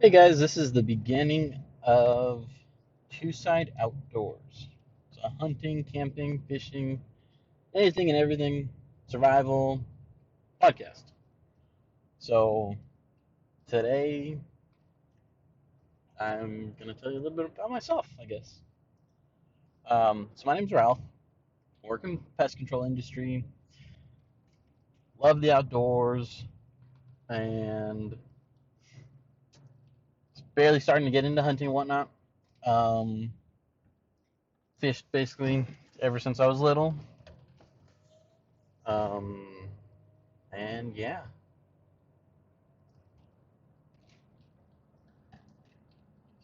Hey guys, this is the beginning of Two Side Outdoors. It's a hunting, camping, fishing, anything and everything survival podcast. So today I'm going to tell you a little bit about myself, I guess. So my name's Ralph. Work in the pest control industry, love the outdoors, and barely starting to get into hunting and whatnot. Um, Fished basically ever since I was little. Um, and yeah.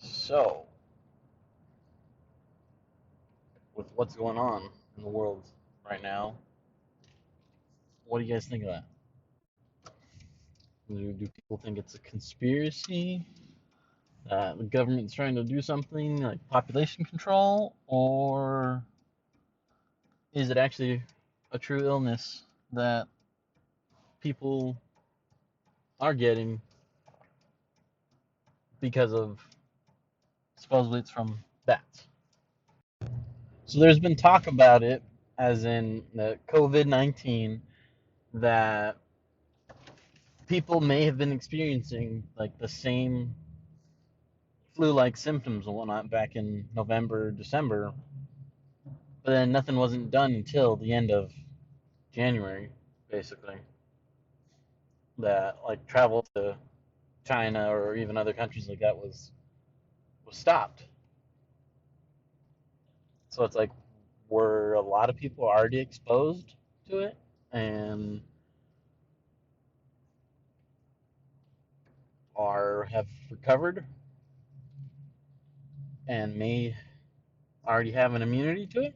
So, with what's going on in the world right now, what do you guys think of that? Do people think it's a conspiracy? The government's trying to do something like population control? Or is it actually a true illness that people are getting because of supposedly it's from bats? So, there's been talk about it, as in the COVID-19, that people may have been experiencing like the same flu-like symptoms and whatnot back in November, December, but then nothing wasn't done until the end of January, basically. That like travel to China or even other countries like that was stopped. So it's like, were a lot of people already exposed to it and are have recovered and may already have an immunity to it,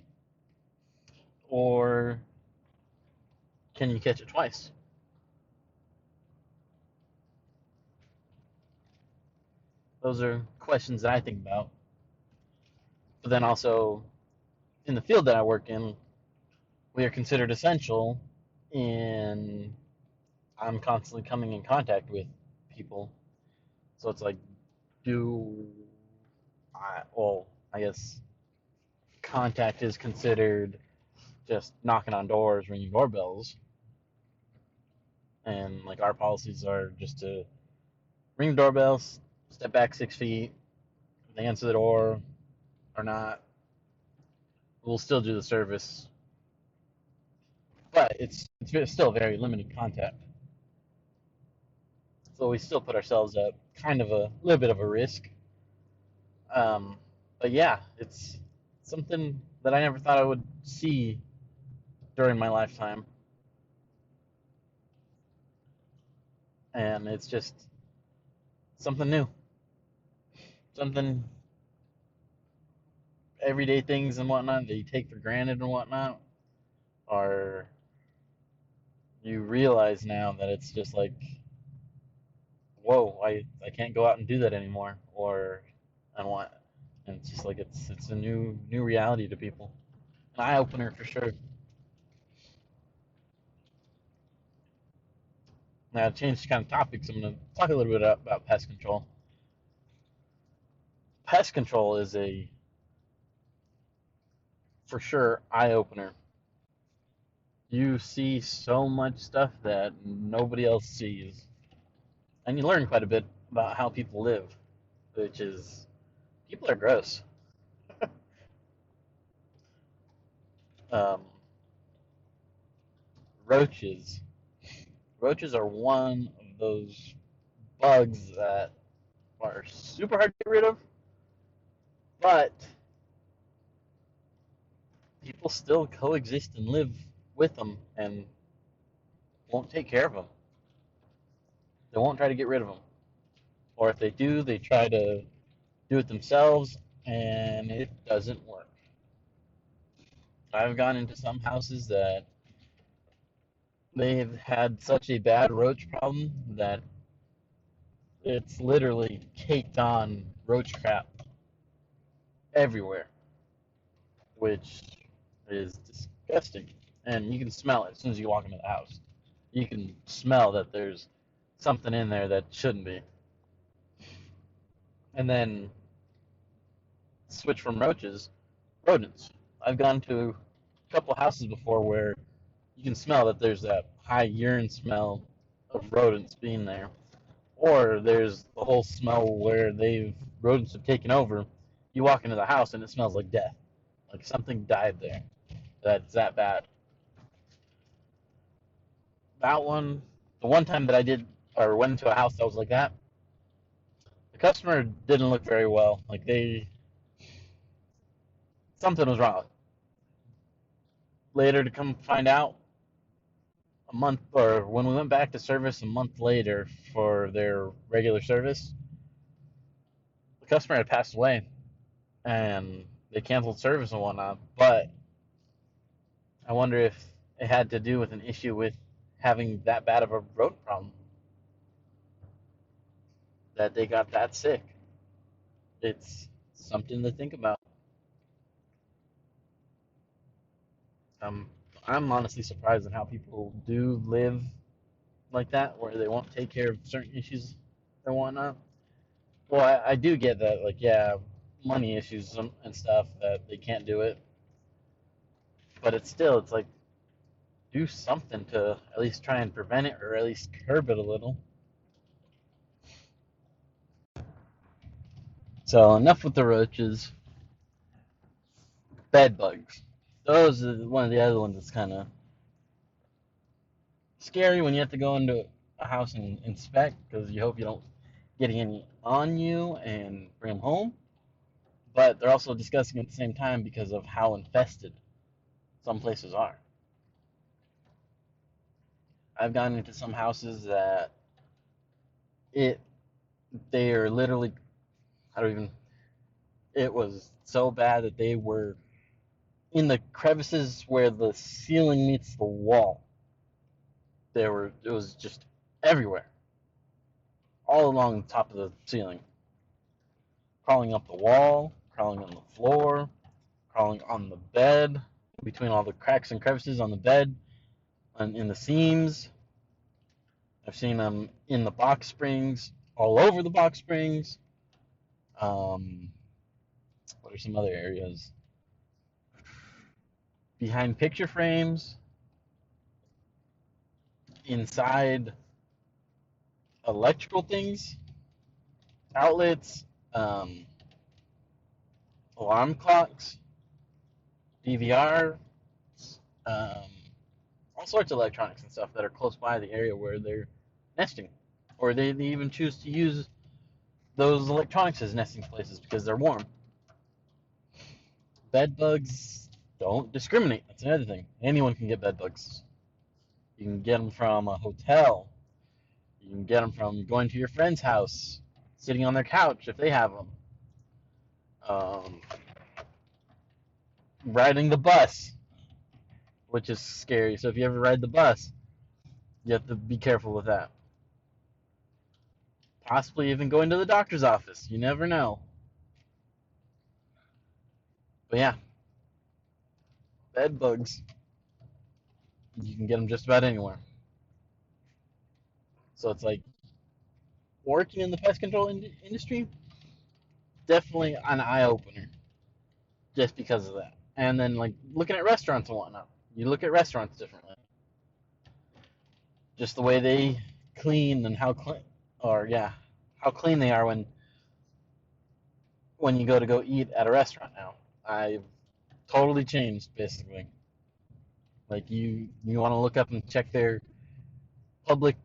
or can you catch it twice? Those are questions that I think about. But then also, in the field that I work in, we are considered essential, and I'm constantly coming in contact with people. So it's like, do I guess contact is considered just knocking on doors, ringing doorbells, and like our policies are just to ring doorbells, step back 6 feet, if they answer the door or not, we'll still do the service, but it's still very limited contact. So we still put ourselves at kind of a little bit of a risk. Um, but yeah, it's something that I never thought I would see during my lifetime, and it's just something new, something everyday things and whatnot that you take for granted and whatnot, are you realize now that it's just like, whoa, I can't go out and do that anymore, or I want, and it's just like it's a new reality to people, an eye opener for sure. Now, to change kind of topics, I'm going to talk a little bit about pest control. Pest control is a, for sure, eye opener. You see so much stuff that nobody else sees, and you learn quite a bit about how people live, which is, people are gross. Um, roaches. Roaches are one of those bugs that are super hard to get rid of, but people still coexist and live with them and won't take care of them. They won't try to get rid of them. Or if they do, they try to do it themselves, and it doesn't work. I've gone into some houses that they've had such a bad roach problem that it's literally caked on roach crap everywhere, which is disgusting. And you can smell it as soon as you walk into the house. You can smell that there's something in there that shouldn't be. And then switch from roaches, rodents. I've gone to a couple houses before where you can smell that there's that high urine smell of rodents being there, or there's the whole smell where rodents have taken over. You walk into the house and it smells like death, like something died there. That's that bad. That one, the one time that I did or went into a house that was like that, the customer didn't look very well. Like something was wrong. Later to come find out, a month or when we went back to service a month later for their regular service, the customer had passed away and they canceled service and whatnot. But I wonder if it had to do with an issue with having that bad of a rodent problem that they got that sick. It's something to think about. Um, I'm honestly surprised at how people do live like that, where they won't take care of certain issues and whatnot. Well, I do get that, like, yeah, money issues and stuff that they can't do it, but it's like do something to at least try and prevent it or at least curb it a little. So enough with the roaches. Bed bugs. Those are one of the other ones that's kind of scary when you have to go into a house and inspect because you hope you don't get any on you and bring them home. But they're also disgusting at the same time because of how infested some places are. I've gone into some houses that it they are literally, I don't even, it was so bad that they were in the crevices where the ceiling meets the wall. It was just everywhere, all along the top of the ceiling, crawling up the wall, crawling on the floor, crawling on the bed, between all the cracks and crevices on the bed, and in the seams. I've seen them in the box springs, all over the box springs. Um, what are some other areas? Behind picture frames, inside electrical things, outlets, um, alarm clocks, DVR, um, all sorts of electronics and stuff that are close by the area where they're nesting. Or they even choose to use those electronics as nesting places because they're warm. Bed bugs don't discriminate. That's another thing. Anyone can get bed bugs. You can get them from a hotel. You can get them from going to your friend's house, sitting on their couch if they have them. Um, riding the bus, which is scary. So if you ever ride the bus, you have to be careful with that. Possibly even going to the doctor's office. You never know. But yeah, bed bugs. You can get them just about anywhere. So it's like working in the pest control industry, definitely an eye opener just because of that. And then like looking at restaurants and whatnot, you look at restaurants differently. Just the way they clean and how clean, or yeah, how clean they are when you go eat at a restaurant now. I've totally changed basically. Like you want to look up and check their public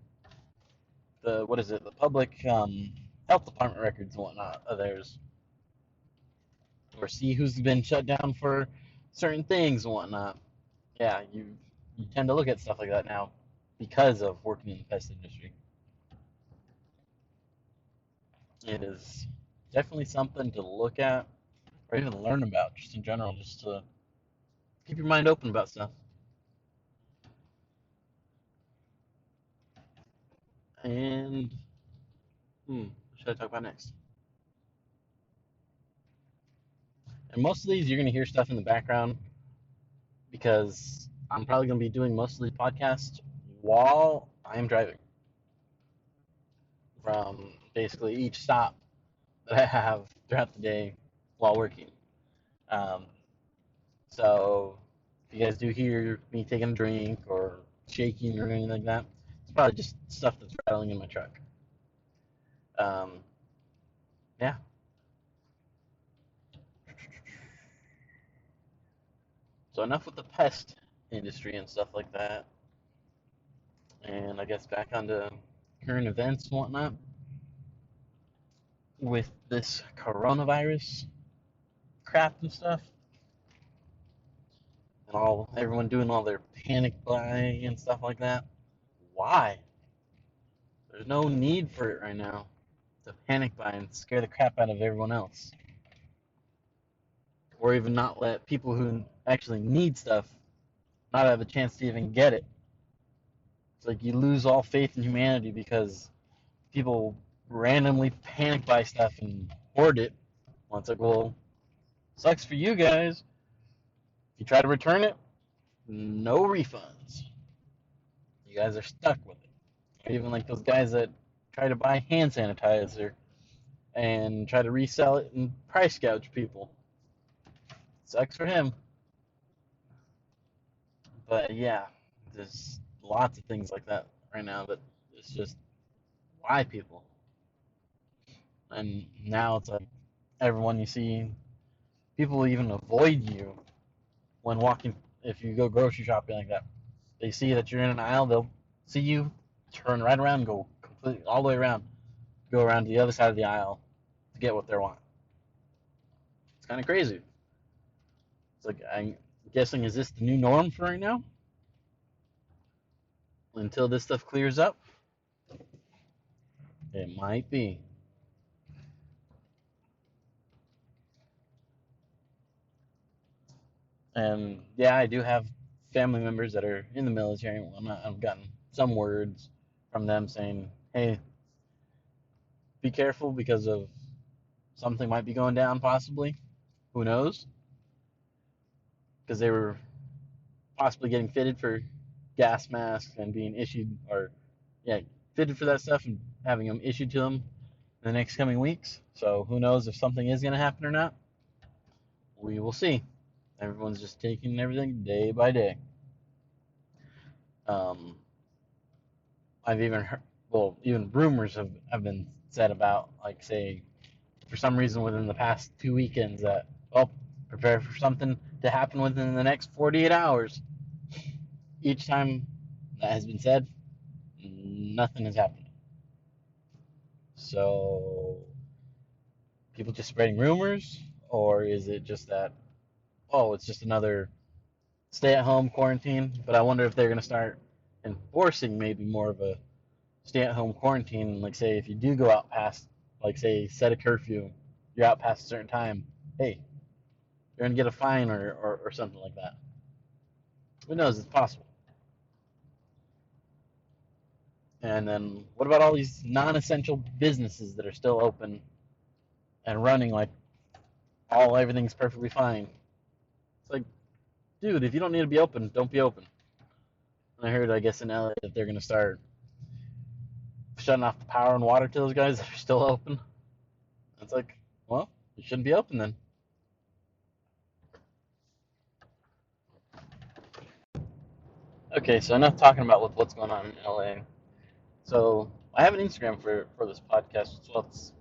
the what is it the public health department records and whatnot of theirs, or see who's been shut down for certain things and whatnot. Yeah, you tend to look at stuff like that now because of working in the pest industry. It is definitely something to look at or even learn about just in general, just to keep your mind open about stuff. And what should I talk about next? And most of these, you're going to hear stuff in the background because I'm probably going to be doing most of these podcasts while I am driving from basically each stop that I have throughout the day while working. Um, so if you guys do hear me taking a drink or shaking or anything like that, it's probably just stuff that's rattling in my truck. Um, yeah. So enough with the pest industry and stuff like that. And I guess back onto current events and whatnot. With this coronavirus crap and stuff, and all everyone doing all their panic buying and stuff like that. Why? There's no need for it right now to panic buy and scare the crap out of everyone else, or even not let people who actually need stuff not have a chance to even get it. It's like you lose all faith in humanity because people randomly panic buy stuff and hoard it. Well, it's like, well, sucks for you guys. If you try to return it, no refunds. You guys are stuck with it. Or even like those guys that try to buy hand sanitizer and try to resell it and price gouge people. Sucks for him. But yeah, there's lots of things like that right now that it's just why people. And now it's like everyone you see, people will even avoid you when walking. If you go grocery shopping like that, they see that you're in an aisle, they'll see you, turn right around, and go completely all the way around, go around to the other side of the aisle to get what they want. It's kind of crazy. It's like I'm guessing, is this the new norm for right now? Until this stuff clears up, it might be. And yeah, I do have family members that are in the military and whatnot. I've gotten some words from them saying, "Hey, be careful because of something might be going down, possibly. Who knows?" Because they were possibly getting fitted for gas masks and being issued, or yeah, fitted for that stuff and having them issued to them in the next coming weeks. So who knows if something is going to happen or not? We will see. Everyone's just taking everything day by day. Um, I've even heard, well, even rumors have been said about, like, say, for some reason within the past 2 weekends that, oh, prepare for something to happen within the next 48 hours. Each time that has been said, nothing has happened. So, people just spreading rumors, or is it just that, oh, it's just another stay at home quarantine? But I wonder if they're going to start enforcing maybe more of a stay at home quarantine. Like, say, if you do go out past, like, say, set a curfew, you're out past a certain time, hey, you're going to get a fine or something like that. Who knows? It's possible. And then what about all these non essential businesses that are still open and running like everything's perfectly fine? It's like, dude, if you don't need to be open, don't be open. And I heard, I guess, in LA that they're going to start shutting off the power and water to those guys that are still open. It's like, well, you shouldn't be open then. Okay, so enough talking about what's going on in LA. So I have an Instagram for this podcast. So it's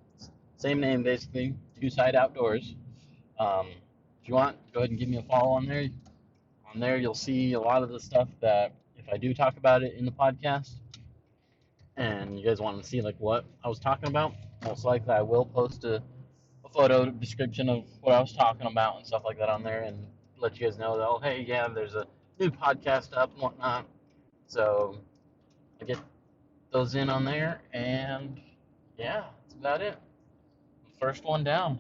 same name basically, Two Side Outdoors. If you want, go ahead and give me a follow on there. On there, you'll see a lot of the stuff that if I do talk about it in the podcast, and you guys want to see like what I was talking about, most likely I will post a photo description of what I was talking about and stuff like that on there, and let you guys know that, oh, hey, yeah, there's a new podcast up and whatnot. So I get those in on there, and yeah, that's about it. First one down.